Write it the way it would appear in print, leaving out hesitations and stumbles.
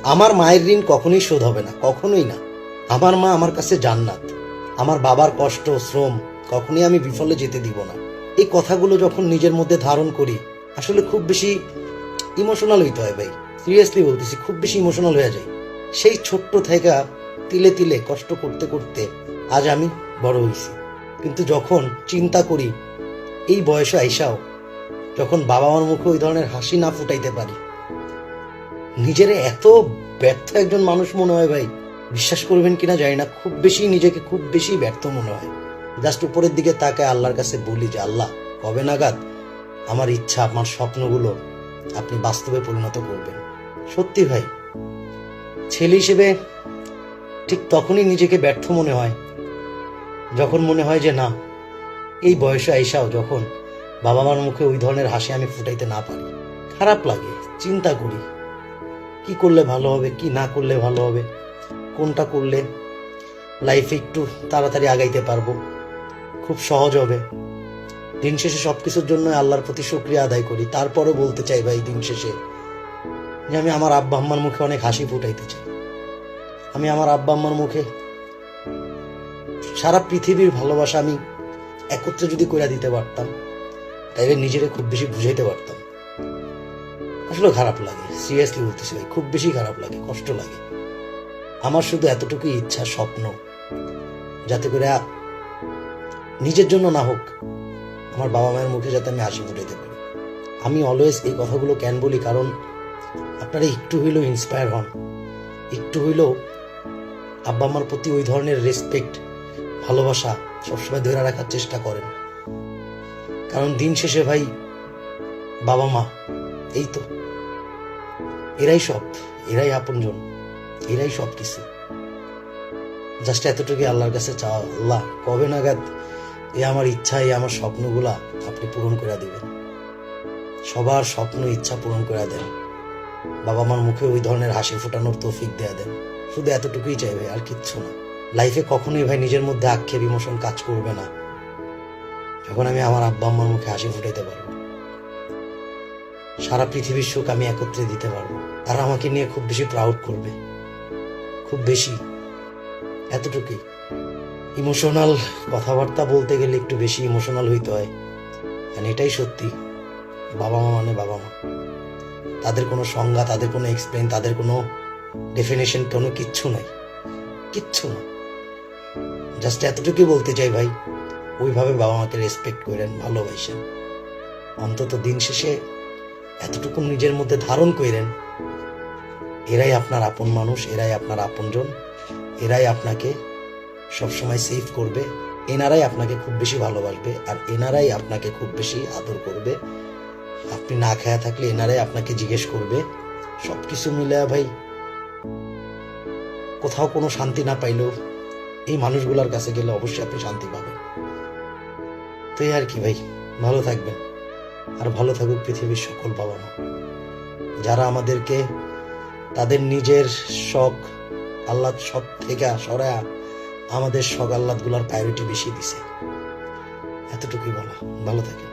আমার মায়ের ঋণ কখনোই শোধ হবে না, কখনোই না। আমার মা আমার কাছে জান্নাত। আমার বাবার কষ্ট শ্রম কখনোই আমি বিফলে যেতে দিব না। এই কথাগুলো যখন নিজের মধ্যে ধারণ করি, আসলে খুব বেশি ইমোশনাল হইতে হয় ভাই। সিরিয়াসলি বলতেছি, খুব বেশি ইমোশনাল হয়ে যায়। সেই ছোট্ট থেকে তিলে তিলে কষ্ট করতে করতে আজ আমি বড় হয়েছি। কিন্তু যখন চিন্তা করি এই বয়সে আইসাও যখন বাবা মার মুখে ওই ধরনের হাসি না ফুটাইতে পারি, নিজের এত ব্যর্থ একজন মানুষ মনে হয় ভাই। বিশ্বাস করবেন কিনা জানি না, নিজেকে খুব বেশি ব্যর্থ মনে হয়। জাস্ট উপরের দিকে তাকায় আল্লাহর কাছে বলি যে আল্লাহ, কবে নাগাদ আমার ইচ্ছা, আমার স্বপ্নগুলো আপনি বাস্তবে পরিণত করবেন। সত্যি ভাই, ছেলে হিসেবে ঠিক তখনই নিজেকে ব্যর্থ মনে হয় যখন মনে হয় যে না, এই বয়সে আইসাও যখন বাবা মার মুখে ওই ধরনের হাসি আমি ফুটাইতে না পারি, খারাপ লাগে। চিন্তা করি কি করলে ভালো হবে, কি না করলে ভালো হবে, কোনটা করলে লাইফে একটু তাড়াতাড়ি আগাইতে পারবো, খুব সহজ হবে। দিন শেষে সবকিছুর জন্য আল্লাহর প্রতি শুকরিয়া আদায় করি। তারপরে বলতে চাই ভাই, দিন শেষে যে আমি আমার আব্বা আম্মার মুখে অনেক হাসি ফুটাইতে চাই। আমি আমার আব্বা আম্মার মুখে সারা পৃথিবীর ভালোবাসা আমি একত্রে যদি কইরা দিতে পারতাম, তাইলে নিজেরে খুব বেশি বুঝাইতে পারতাম। আসলে খারাপ লাগে, সিরিয়াসলি বলতেছি ভাই, খুব বেশি খারাপ লাগে, কষ্ট লাগে। আমার শুধু এতটুকুই ইচ্ছা, স্বপ্ন, যাতে করে নিজের জন্য না হোক আমার বাবা মায়ের মুখে যাতে আমি হাসি ফুটাইতে পারি। আমি অলওয়েজ এই কথাগুলো কেন বলি, কারণ আপনারা একটু হইলেও ইন্সপায়ার হন, একটু হইলেও আব্বা আমার প্রতি ওই ধরনের রেসপেক্ট, ভালোবাসা সবসময় ধরে রাখার চেষ্টা করেন। কারণ দিন শেষে ভাই বাবা মা এই তো, এরাই সব, এরাই আপনজন, এরাই সব কিছু। জাস্ট এতটুকু আল্লাহর কাছে চাওয়া, আল্লাহ কবে নাগাদ এই আমার ইচ্ছা, এই আমার স্বপ্নগুলা আপনি পূরণ করে দিবেন। সবার স্বপ্ন ইচ্ছা পূরণ করে দেন, বাবা মার মুখে ওই ধরনের হাসি ফোটানোর তৌফিক দেয়া দেন। শুধু এতটুকুই চাই ভাই, আর কিচ্ছু না। লাইফে কখনোই ভাই নিজের মধ্যে আক্ষেপ ইমোশন কাজ করবে না যখন আমি আমার আব্বা আম্মার মুখে হাসি ফুটাইতে পারবো। সারা পৃথিবীর সুখ আমি একত্রে দিতে পারবো, আর আমাকে নিয়ে খুব বেশি প্রাউড করবে, খুব বেশি। এতটুকুই। ইমোশনাল কথাবার্তা বলতে গেলে একটু বেশি ইমোশনাল হইতে হয়, আর এটাই সত্যি। বাবা মা মানে বাবা মা, তাদের কোনো সংজ্ঞা, তাদের কোনো এক্সপ্লেন, তাদের কোনো ডেফিনেশন, কোনো কিচ্ছু নাই, কিচ্ছু না। জাস্ট এতটুকুই বলতে চাই ভাই, ওইভাবে বাবা মাকে রেসপেক্ট করেন, ভালোবাসেন। অন্তত দিন শেষে এতটুকু নিজের মধ্যে ধারণ করেন, এরাই আপনার আপন মানুষ, এরাই আপনার আপনজন, এরাই আপনাকে সবসময় সেভ করবে, এনারাই আপনাকে খুব বেশি ভালোবাসবে, আর এনারাই আপনাকে খুব বেশি আদর করবে। আপনি না খায়া থাকলে এনারাই আপনাকে জিজ্ঞেস করবে। সবকিছু মিলে ভাই কোথাও কোনো শান্তি না পাইলেও এই মানুষগুলোর কাছে গেলে অবশ্যই আপনি শান্তি পাবেন। তো এই আর কি ভাই, ভালো থাকবেন, আর ভালো থাকুক পৃথিবীর সকল বাবা মা, যারা আমাদেরকে তাদের নিজের শখ আহ্লাদ সব থেকে সরায়া আমাদের শখ আহ্লাদ গুলার প্রায়োরিটি বেশি দিছে। এতটুকুই বলা, ভালো থাকে।